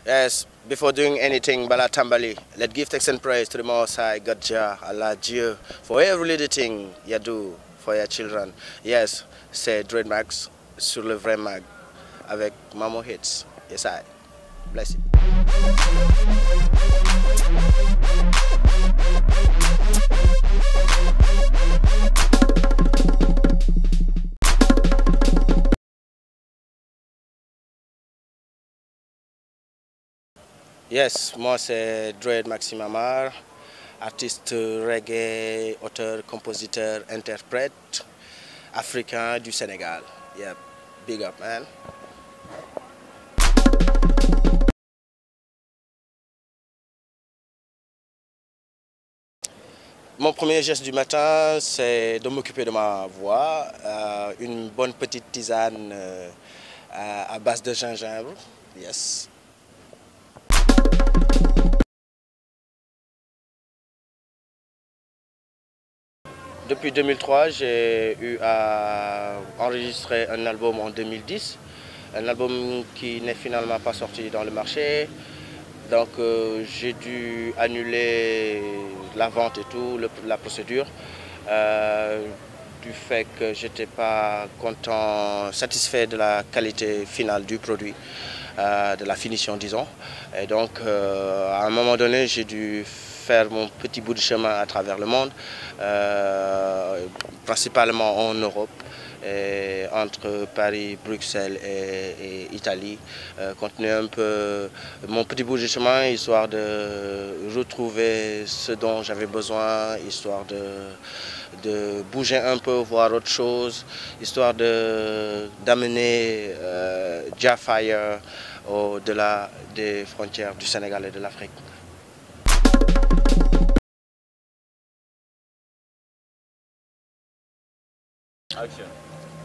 Yes, before doing anything, Bala Tambali, let give thanks and praise to the Most High, God Jah, Allah Dieu, for every little thing you do for your children. Yes, c'est Dread Max sur le vrai mag avec Mamo Hits. Yes, I. Bless it. Yes, moi c'est Dread Maxime Amar, artiste reggae, auteur, compositeur, interprète africain du Sénégal. Yeah, big up man. Mon premier geste du matin, c'est de m'occuper de ma voix, une bonne petite tisane à base de gingembre. Yes. Depuis 2003, j'ai eu à enregistrer un album en 2010, un album qui n'est finalement pas sorti dans le marché. Donc j'ai dû annuler la vente et tout, la procédure, du fait que je n'étais pas content, satisfait de la qualité finale du produit, de la finition disons. Et donc à un moment donné, j'ai dû faire mon petit bout de chemin à travers le monde, principalement en Europe. Et entre Paris, Bruxelles et Italie, continuer un peu mon petit bout de chemin, histoire de retrouver ce dont j'avais besoin, histoire de bouger un peu, voir autre chose, histoire d'amener Jafire au-delà des frontières du Sénégal et de l'Afrique.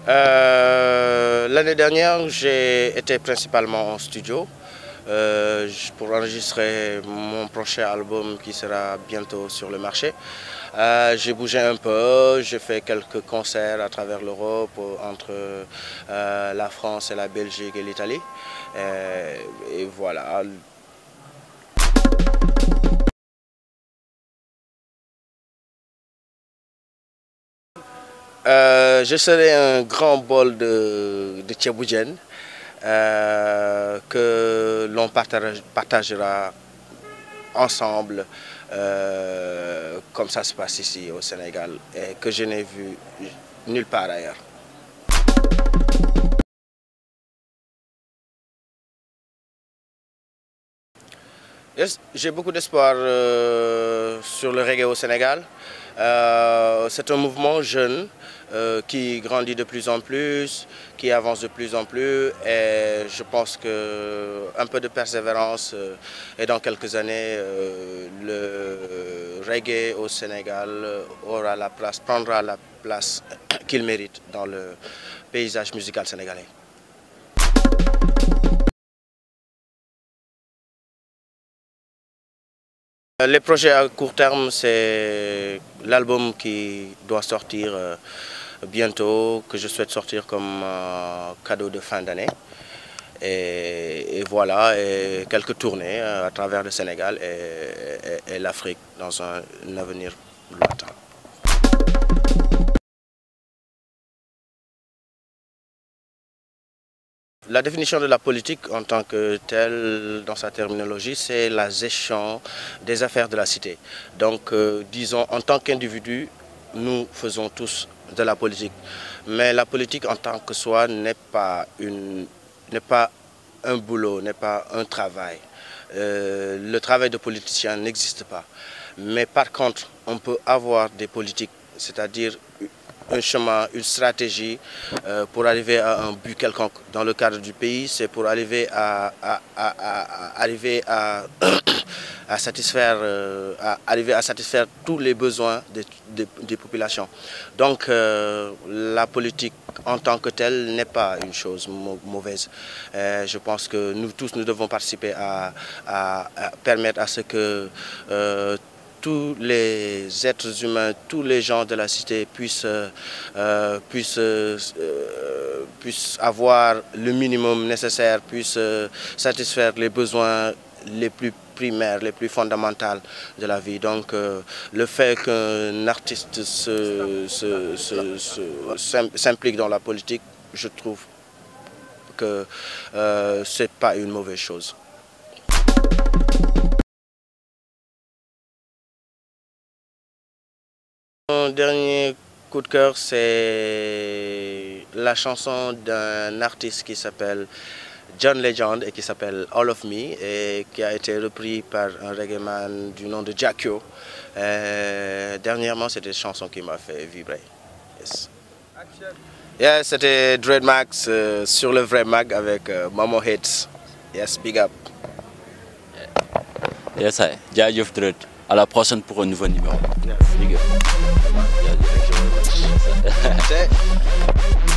L'année dernière, j'ai été principalement en studio pour enregistrer mon prochain album qui sera bientôt sur le marché. J'ai bougé un peu, j'ai fait quelques concerts à travers l'Europe, entre la France et la Belgique et l'Italie. Et voilà. Je serai un grand bol de tchèboudjen que l'on partagera ensemble comme ça se passe ici au Sénégal et que je n'ai vu nulle part ailleurs. J'ai beaucoup d'espoir sur le reggae au Sénégal. C'est un mouvement jeune qui grandit de plus en plus, qui avance de plus en plus et je pense qu'un peu de persévérance et dans quelques années, le reggae au Sénégal prendra la place qu'il mérite dans le paysage musical sénégalais. Les projets à court terme, c'est l'album qui doit sortir bientôt, que je souhaite sortir comme cadeau de fin d'année. Et voilà, et quelques tournées à travers le Sénégal et l'Afrique dans un avenir lointain. La définition de la politique en tant que telle, dans sa terminologie, c'est la gestion des affaires de la cité. Donc, disons, en tant qu'individu, nous faisons tous de la politique. Mais la politique en tant que soi n'est pas un boulot, n'est pas un travail. Le travail de politicien n'existe pas. Mais par contre, on peut avoir des politiques, c'est-à-dire un chemin, une stratégie pour arriver à un but quelconque. Dans le cadre du pays, c'est pour arriver à satisfaire tous les besoins des populations. Donc la politique en tant que telle n'est pas une chose mauvaise. Je pense que nous tous, nous devons participer à permettre à ce que tous les êtres humains, tous les gens de la cité puissent avoir le minimum nécessaire, puissent satisfaire les besoins les plus primaires, les plus fondamentaux de la vie. Donc le fait qu'un artiste s'implique dans la politique, je trouve que ce n'est pas une mauvaise chose. Mon dernier coup de cœur, c'est la chanson d'un artiste qui s'appelle John Legend et qui s'appelle All of Me et qui a été repris par un reggaeman du nom de Jackio. Dernièrement, c'était une chanson qui m'a fait vibrer. Yes. Yeah, c'était Dread Max sur le vrai mag avec Momo Hits. Yes, big up. Yes, jaajëf Dread. À la prochaine pour un nouveau numéro. Yes. Big up. Thank you very much.